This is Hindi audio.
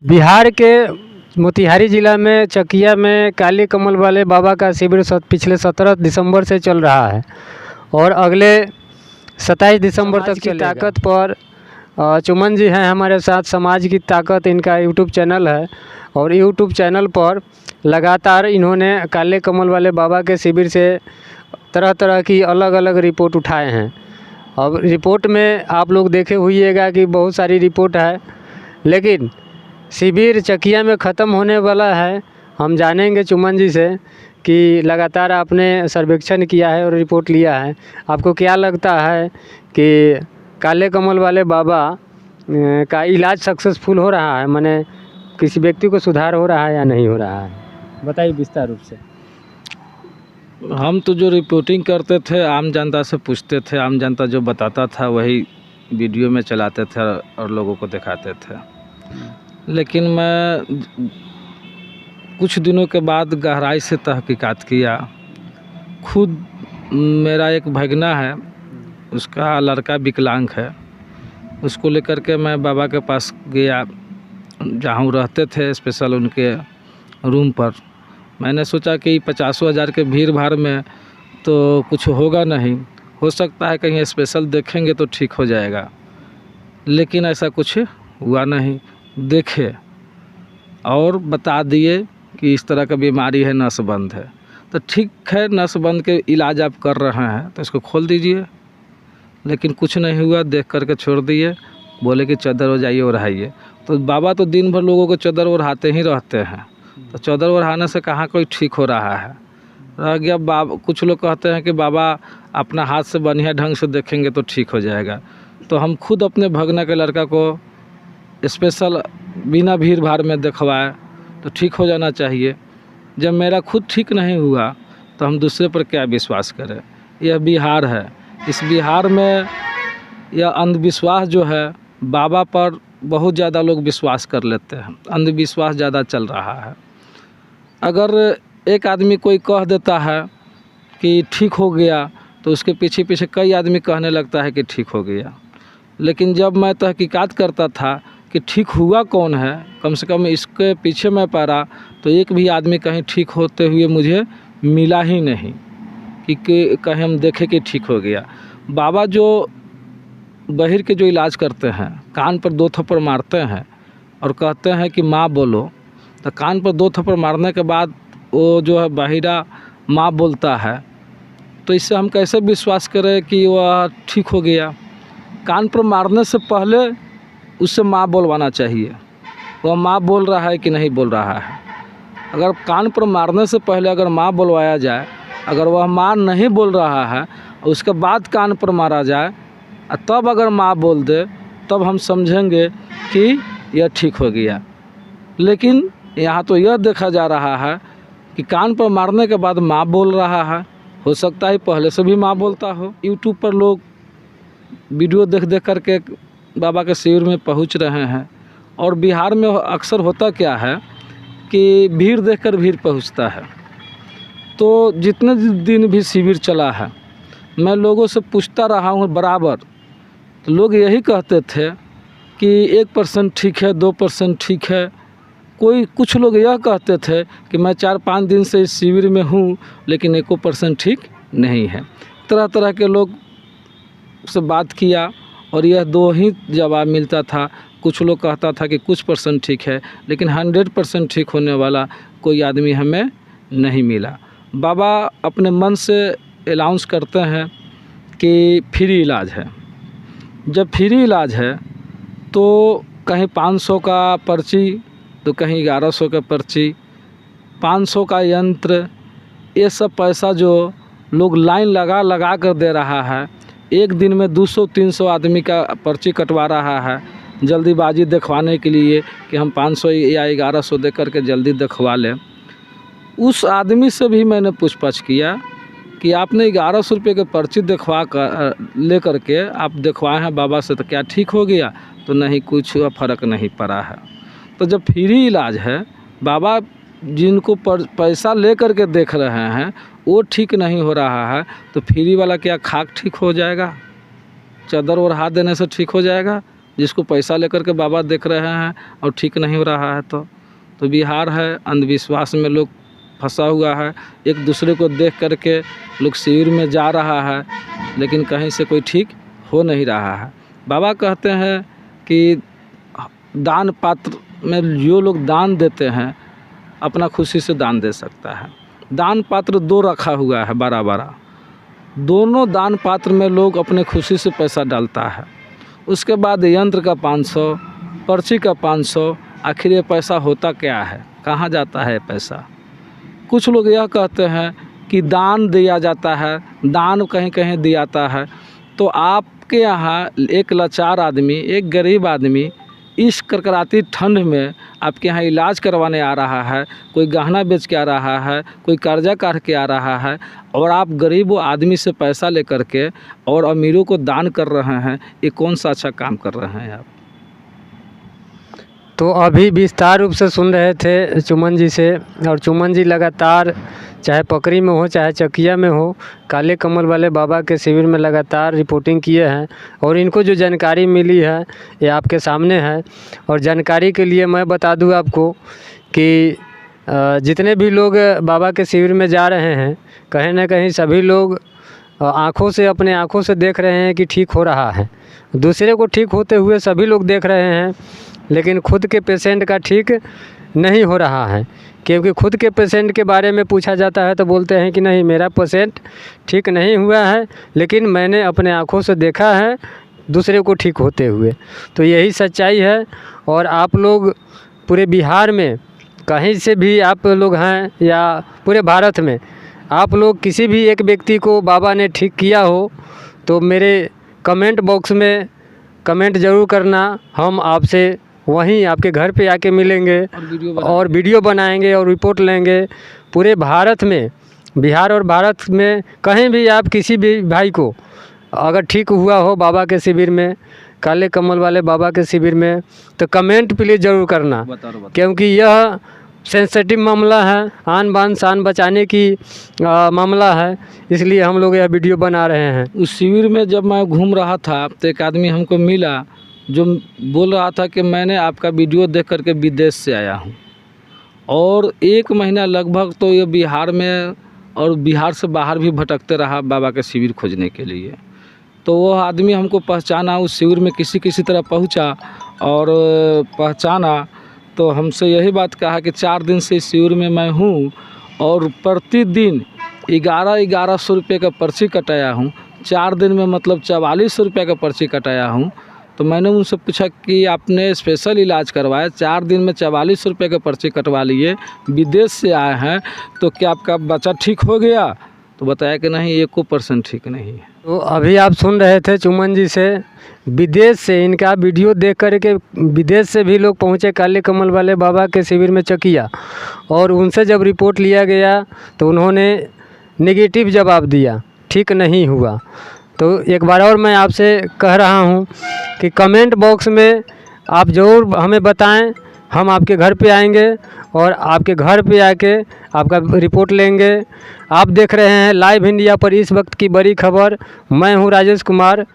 बिहार के मोतिहारी ज़िला में चकिया में काली कमल वाले बाबा का शिविर पिछले 17 दिसंबर से चल रहा है और अगले 27 दिसंबर तक की ताकत पर चुमन जी हैं हमारे साथ। समाज की ताकत इनका यूट्यूब चैनल है और यूट्यूब चैनल पर लगातार इन्होंने काले कमल वाले बाबा के शिविर से तरह तरह की अलग अलग रिपोर्ट उठाए हैं। अब रिपोर्ट में आप लोग देखे होइएगा कि बहुत सारी रिपोर्ट है, लेकिन शिविर चकिया में ख़त्म होने वाला है। हम जानेंगे चुमन जी से कि लगातार आपने सर्वेक्षण किया है और रिपोर्ट लिया है, आपको क्या लगता है कि काले कमल वाले बाबा का इलाज सक्सेसफुल हो रहा है, माने किसी व्यक्ति को सुधार हो रहा है या नहीं हो रहा है? बताइए विस्तार रूप से। हम तो जो रिपोर्टिंग करते थे आम जनता से पूछते थे, आम जनता जो बताता था वही वीडियो में चलाते थे और लोगों को दिखाते थे। लेकिन मैं कुछ दिनों के बाद गहराई से तहकीकात किया। खुद मेरा एक भगना है, उसका लड़का विकलांग है, उसको लेकर के मैं बाबा के पास गया जहाँ रहते थे स्पेशल उनके रूम पर। मैंने सोचा कि 50,000 के भीड़ भाड़ में तो कुछ होगा नहीं, हो सकता है कहीं स्पेशल देखेंगे तो ठीक हो जाएगा, लेकिन ऐसा कुछ हुआ नहीं। देखे और बता दिए कि इस तरह का बीमारी है, नसबंद है। तो ठीक है, नसबंद के इलाज आप कर रहे हैं तो इसको खोल दीजिए, लेकिन कुछ नहीं हुआ। देख करके छोड़ दिए, बोले कि चादर ओढ़ाइए ओढ़ाइए। तो बाबा तो दिन भर लोगों को चादर ओढ़ाते ही रहते हैं, तो चादर ओढ़ाने से कहाँ कोई ठीक हो रहा है। रह गया बाबा, कुछ लोग कहते हैं कि बाबा अपना हाथ से बढ़िया ढंग से देखेंगे तो ठीक हो जाएगा। तो हम खुद अपने भगना के लड़का को स्पेशल बिना भीड़ भाड़ में दिखवाए तो ठीक हो जाना चाहिए। जब मेरा खुद ठीक नहीं हुआ तो हम दूसरे पर क्या विश्वास करें। यह बिहार है, इस बिहार में यह अंधविश्वास जो है बाबा पर बहुत ज़्यादा लोग विश्वास कर लेते हैं, अंधविश्वास ज़्यादा चल रहा है। अगर एक आदमी कोई कह देता है कि ठीक हो गया तो उसके पीछे पीछे कई आदमी कहने लगता है कि ठीक हो गया। लेकिन जब मैं तहकीकात करता था कि ठीक हुआ कौन है, कम से कम इसके पीछे मैं पड़ा तो एक भी आदमी कहीं ठीक होते हुए मुझे मिला ही नहीं कि कहीं हम देखें कि ठीक हो गया। बाबा जो बहिर के जो इलाज करते हैं, कान पर 2 थप्पड़ मारते हैं और कहते हैं कि माँ बोलो, तो कान पर 2 थप्पड़ मारने के बाद वो जो है बाहिरा माँ बोलता है, तो इससे हम कैसे विश्वास करें कि वह ठीक हो गया। कान पर मारने से पहले उससे माँ बोलवाना चाहिए, वह माँ बोल रहा है कि नहीं बोल रहा है। अगर कान पर मारने से पहले अगर माँ बोलवाया जाए, अगर वह माँ नहीं बोल रहा है उसके बाद कान पर मारा जाए तब अगर माँ बोल दे तब हम समझेंगे कि यह ठीक हो गया। लेकिन यहाँ तो यह देखा जा रहा है कि कान पर मारने के बाद माँ बोल रहा है, हो सकता है पहले से भी माँ बोलता हो। यूट्यूब पर लोग वीडियो देख देख करके बाबा के शिविर में पहुँच रहे हैं और बिहार में अक्सर होता क्या है कि भीड़ देखकर भीड़ पहुँचता है। तो जितने दिन भी शिविर चला है मैं लोगों से पूछता रहा हूँ बराबर, तो लोग यही कहते थे कि 1% ठीक है, 2% ठीक है। कुछ लोग यह कहते थे कि मैं 4-5 दिन से इस शिविर में हूँ लेकिन 1% ठीक नहीं है। तरह तरह के लोग से बात किया और यह 2 ही जवाब मिलता था। कुछ लोग कहता था कि कुछ % ठीक है, लेकिन 100% ठीक होने वाला कोई आदमी हमें नहीं मिला। बाबा अपने मन से अनाउंस करते हैं कि फ्री इलाज है। जब फ्री इलाज है तो कहीं 500 का पर्ची तो कहीं 1100 का पर्ची, 500 का यंत्र, ये सब पैसा जो लोग लाइन लगा कर दे रहा है। एक दिन में 200-300 आदमी का पर्ची कटवा रहा है जल्दीबाजी दिखवाने के लिए कि हम 500 या 1100 दे करके जल्दी दिखवा लें। उस आदमी से भी मैंने पूछताछ किया कि आपने 1100 रुपये के पर्ची दिखवा कर ले करके आप दिखवाए हैं बाबा से, तो क्या ठीक हो गया? तो नहीं, कुछ फ़र्क नहीं पड़ा है। तो जब फ्री इलाज है, बाबा जिनको पैसा ले करके देख रहे हैं वो ठीक नहीं हो रहा है, तो फ्री वाला क्या खाक ठीक हो जाएगा? चादर ओढ़ा देने से ठीक हो जाएगा? जिसको पैसा लेकर के बाबा देख रहे हैं और ठीक नहीं हो रहा है। तो बिहार है, अंधविश्वास में लोग फंसा हुआ है। एक दूसरे को देख करके लोग शिविर में जा रहा है, लेकिन कहीं से कोई ठीक हो नहीं रहा है। बाबा कहते हैं कि दान पात्र में जो लोग दान देते हैं अपना खुशी से दान दे सकता है। दान पात्र 2 रखा हुआ है बड़ा, दोनों दान पात्र में लोग अपने खुशी से पैसा डालता है। उसके बाद यंत्र का 500, पर्ची का 500। आखिर ये पैसा होता क्या है, कहाँ जाता है पैसा? कुछ लोग यह कहते हैं कि दान दिया जाता है, दान कहीं कहीं दियाता है। तो आपके यहाँ एक लाचार आदमी, एक गरीब आदमी इस कड़कड़ाती ठंड में आपके यहाँ इलाज करवाने आ रहा है, कोई गहना बेच के आ रहा है, कोई कर्जा काट के आ रहा है, और आप गरीब आदमी से पैसा लेकर के और अमीरों को दान कर रहे हैं। ये कौन सा अच्छा काम कर रहे हैं आप? तो अभी विस्तार रूप से सुन रहे थे चुमन जी से, और चुमन जी लगातार चाहे पकरी में हो चाहे चकिया में हो, काले कमल वाले बाबा के शिविर में लगातार रिपोर्टिंग किए हैं। और इनको जो जानकारी मिली है ये आपके सामने है। और जानकारी के लिए मैं बता दूं आपको कि जितने भी लोग बाबा के शिविर में जा रहे हैं, कहीं ना कहीं सभी लोग अपने आँखों से देख रहे हैं कि ठीक हो रहा है। दूसरे को ठीक होते हुए सभी लोग देख रहे हैं, लेकिन खुद के पेशेंट का ठीक नहीं हो रहा है। क्योंकि खुद के पेशेंट के बारे में पूछा जाता है तो बोलते हैं कि नहीं, मेरा पेशेंट ठीक नहीं हुआ है, लेकिन मैंने अपने आँखों से देखा है दूसरे को ठीक होते हुए। तो यही सच्चाई है। और आप लोग पूरे बिहार में कहीं से भी आप लोग हैं या पूरे भारत में आप लोग किसी भी एक व्यक्ति को बाबा ने ठीक किया हो तो मेरे कमेंट बॉक्स में कमेंट ज़रूर करना। हम आपसे वहीं आपके घर पे आके मिलेंगे और वीडियो बनाएंगे और रिपोर्ट लेंगे। पूरे भारत में, बिहार और भारत में कहीं भी आप किसी भी भाई को अगर ठीक हुआ हो बाबा के शिविर में, काले कमल वाले बाबा के शिविर में, तो कमेंट प्लीज़ ज़रूर करना, क्योंकि यह सेंसिटिव मामला है, आन बान शान बचाने की मामला है, इसलिए हम लोग यह वीडियो बना रहे हैं। उस शिविर में जब मैं घूम रहा था तो एक आदमी हमको मिला जो बोल रहा था कि मैंने आपका वीडियो देख करके विदेश से आया हूँ, और 1 महीना लगभग तो ये बिहार में और बिहार से बाहर भी भटकते रहा बाबा के शिविर खोजने के लिए। तो वह आदमी हमको पहचाना, उस शिविर में किसी तरह पहुँचा और पहचाना तो हमसे यही बात कहा कि 4 दिन से इस शिविर में मैं हूँ और प्रतिदिन 1100 रुपये का पर्ची कटाया हूँ। 4 दिन में मतलब 4400 रुपये का पर्ची कटाया हूँ। तो मैंने उनसे पूछा कि आपने स्पेशल इलाज करवाया, 4 दिन में 4400 रुपये का पर्ची कटवा लिए, विदेश से आए हैं, तो क्या आपका बच्चा ठीक हो गया? तो बताया कि नहीं, 1% ठीक नहीं है। तो अभी आप सुन रहे थे चुमन जी से, विदेश से इनका वीडियो देख कर के विदेश से भी लोग पहुँचे काले कमल वाले बाबा के शिविर में चकिया, और उनसे जब रिपोर्ट लिया गया तो उन्होंने नेगेटिव जवाब दिया, ठीक नहीं हुआ। तो एक बार और मैं आपसे कह रहा हूँ कि कमेंट बॉक्स में आप ज़रूर हमें बताएं, हम आपके घर पे आएंगे और आपके घर पे आके आपका रिपोर्ट लेंगे। आप देख रहे हैं लाइव इंडिया पर इस वक्त की बड़ी खबर। मैं हूँ राजेश कुमार।